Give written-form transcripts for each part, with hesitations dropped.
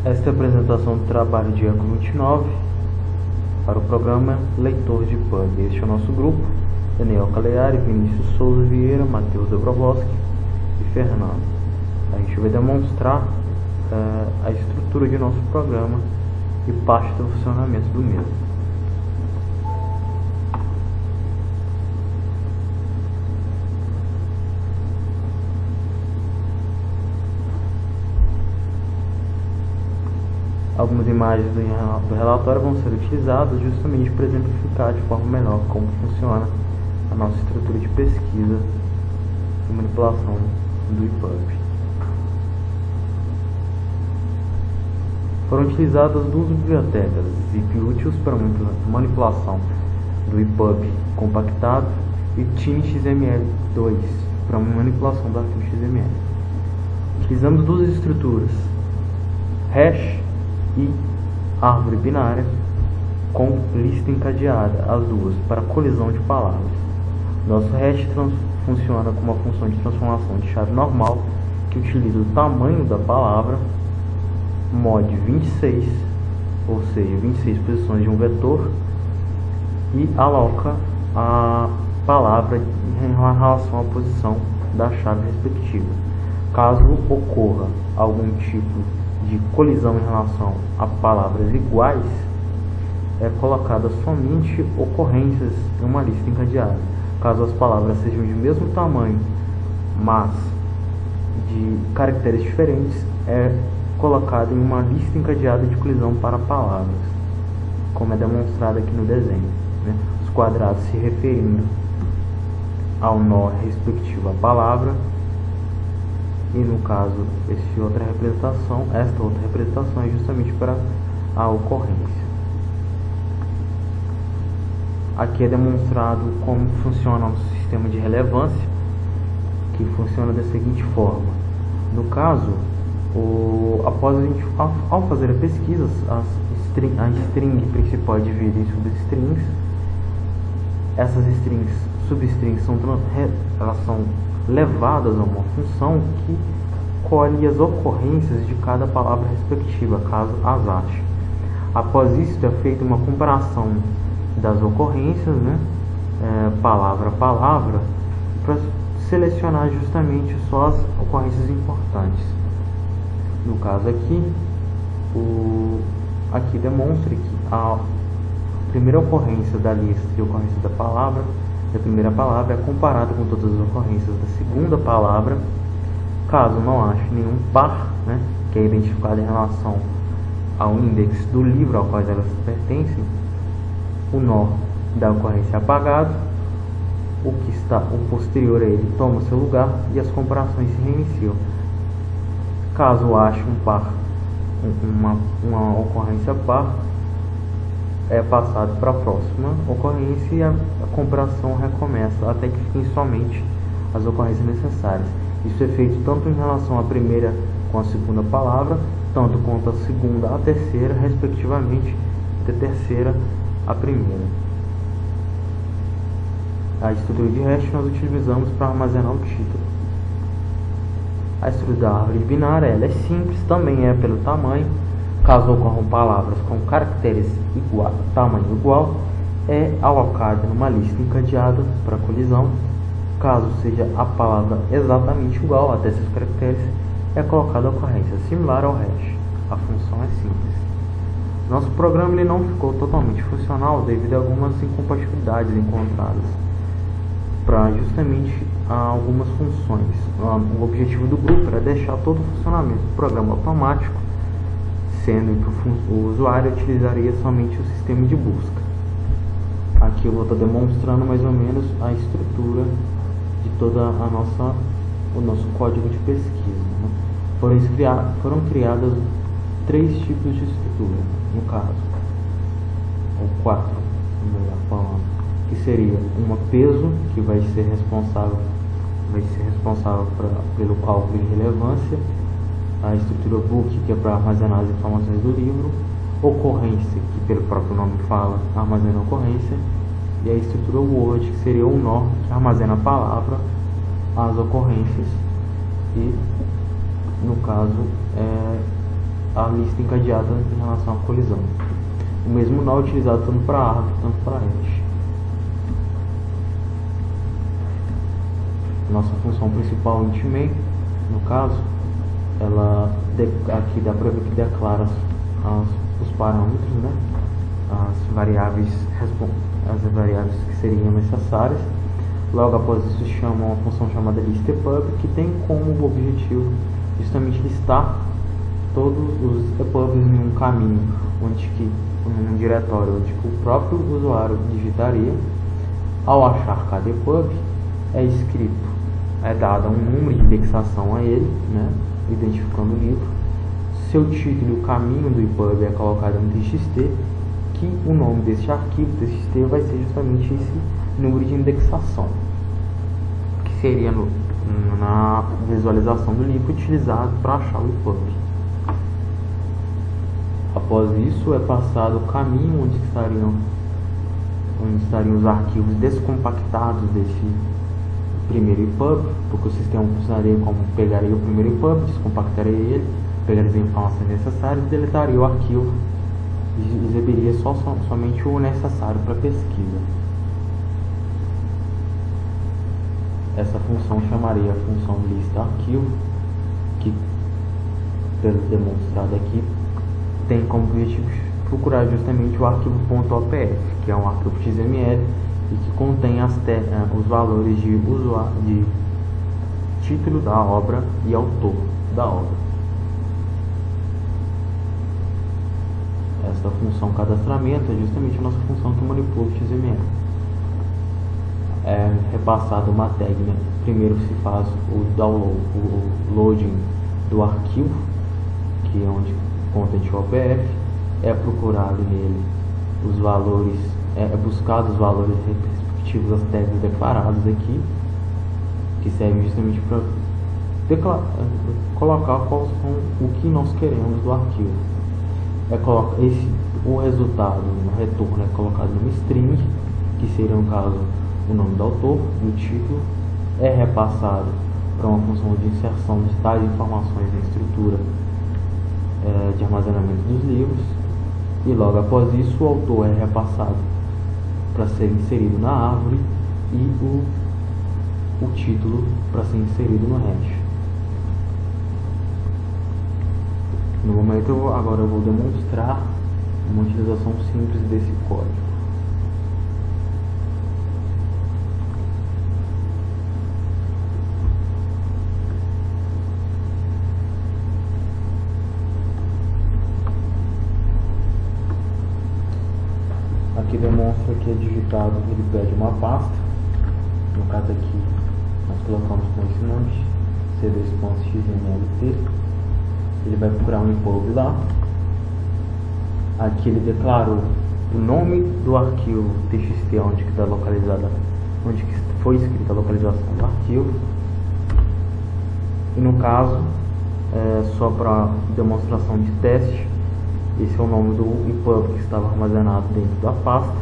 Esta é a apresentação do trabalho de Eco 29 para o programa Leitor de Pub. Este é o nosso grupo: Daniel Caleari, Vinícius Souza Vieira, Matheus Dobrovolski e Fernando. A gente vai demonstrar a estrutura de nosso programa e parte do funcionamento do mesmo. Algumas imagens do relatório vão ser utilizadas justamente para exemplificar de forma melhor como funciona a nossa estrutura de pesquisa e manipulação do EPUB. Foram utilizadas duas bibliotecas ZipUtils para manipulação do EPUB compactado e TinyXML2 para manipulação do arquivo XML. Utilizamos duas estruturas, hash e árvore binária, com lista encadeada, as duas, para colisão de palavras. Nosso hash funciona como uma função de transformação de chave normal, que utiliza o tamanho da palavra, mod 26, ou seja, 26 posições de um vetor, e aloca a palavra em relação à posição da chave respectiva. Caso ocorra algum tipo de colisão em relação a palavras iguais, é colocada somente ocorrências em uma lista encadeada. Caso as palavras sejam de mesmo tamanho, mas de caracteres diferentes, é colocada em uma lista encadeada de colisão para palavras, como é demonstrado aqui no desenho, né? Os quadrados se referindo ao nó respectivo à palavra, e no caso, esta outra representação é justamente para a ocorrência. Aqui é demonstrado como funciona o sistema de relevância, que funciona da seguinte forma. No caso, ao fazer a pesquisa, a string principal é dividida em substrings. Essas substrings elas são levadas a uma função que colhe as ocorrências de cada palavra respectiva, caso as ache. Após isso, é feita uma comparação das ocorrências, né, palavra a palavra, para selecionar justamente só as ocorrências importantes. No caso aqui demonstra que a primeira ocorrência da lista de ocorrências da primeira palavra é comparada com todas as ocorrências da segunda palavra. Caso não ache nenhum par, né, que é identificado em relação ao índice do livro ao qual elas pertencem, o nó da ocorrência é apagado, o posterior a ele toma seu lugar e as comparações se reiniciam. Caso ache um par, uma ocorrência par, é passado para a próxima ocorrência e a comparação recomeça até que fiquem somente as ocorrências necessárias. Isso é feito tanto em relação à primeira com a segunda palavra, tanto quanto a segunda à terceira, respectivamente, da terceira à primeira. A estrutura de hash nós utilizamos para armazenar o título. A estrutura da árvore binária ela é simples, também é pelo tamanho. Caso ocorram palavras com caracteres tamanho igual, é alocada numa lista encadeada para colisão. Caso seja a palavra exatamente igual até esses caracteres, é colocada a ocorrência similar ao hash. A função é simples. Nosso programa ele não ficou totalmente funcional devido a algumas incompatibilidades encontradas para justamente algumas funções. O objetivo do grupo era deixar todo o funcionamento do programa automático, sendo que o usuário utilizaria somente o sistema de busca. Aqui eu vou estar demonstrando mais ou menos a estrutura de todo o nosso código de pesquisa, né? Foram criadas 3 tipos de estrutura, no caso, ou 4, melhor falando, que seria uma peso, que vai ser responsável pelo cálculo de relevância, a estrutura book, que é para armazenar as informações do livro, ocorrência, que pelo próprio nome fala, armazena a ocorrência, e a estrutura word, que seria o nó, que armazena a palavra, as ocorrências, e no caso a lista encadeada em relação à colisão. O mesmo nó é utilizado tanto para ARG quanto para hash. Nossa função principal int_main, no caso, ela aqui dá para ver que declara os parâmetros, né? as variáveis que seriam necessárias. Logo após isso chama uma função chamada listepub, que tem como objetivo justamente listar todos os epubs em um caminho, num diretório onde o próprio usuário digitaria. Ao achar cada epub, é dado um número de indexação a ele, né, identificando o livro. Seu título e o caminho do epub é colocado no txt, que o nome desse arquivo txt vai ser justamente esse número de indexação, que seria na visualização do livro utilizado para achar o epub. Após isso é passado o caminho onde estariam os arquivos descompactados desse primeiro epub, porque o sistema funcionaria como pegaria o primeiro epub, descompactaria ele, pegaria as informações necessárias e deletaria o arquivo e exibiria somente o necessário para pesquisa. Essa função chamaria a função lista_arquivo, que, pelo demonstrado aqui, tem como objetivo procurar justamente o arquivo .opf, que é um arquivo XML e que contém os valores de título da obra e autor da obra. Essa função cadastramento é justamente a nossa função que manipula o XML. É repassada uma tag, né? Primeiro se faz o download, o loading do arquivo, que é onde content.opf, é procurado nele os valores, é buscado os valores respectivos às tags declaradas aqui, que servem justamente para colocar qual são o que nós queremos do arquivo. O resultado, o retorno é colocado numa string, que seria no caso o nome do autor e o título, é repassado para uma função de inserção de tais informações na estrutura de armazenamento dos livros, e logo após isso o autor é repassado para ser inserido na árvore e o título para ser inserido no hash. No momento agora eu vou demonstrar uma utilização simples desse código. Aqui demonstra que é digitado, ele pede uma pasta, no caso aqui nós colocamos com esse nome, c2.xmlt, ele vai procurar um epub lá. Aqui ele declarou o nome do arquivo txt onde que está localizada, onde que foi escrita a localização do arquivo, e no caso, só para demonstração de teste, esse é o nome do epub que estava armazenado dentro da pasta,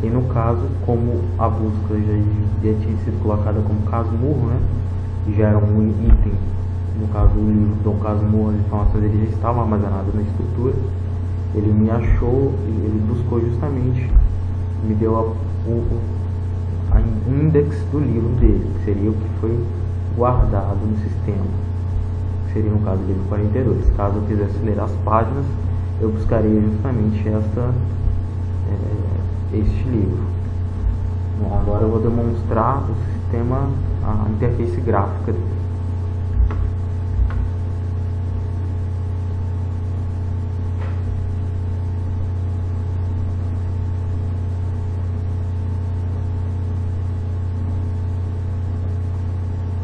e no caso, como a busca já tinha sido colocada como Casmurro, né, e já era um item, no caso o livro do Casmurro, as informações dele já estavam armazenadas na estrutura, ele me achou, ele buscou justamente, me deu a index do livro dele, que seria o que foi guardado no sistema, que seria no caso do livro 42. Caso eu quisesse ler as páginas, eu buscaria justamente este livro. Bom, agora eu vou demonstrar o sistema, a interface gráfica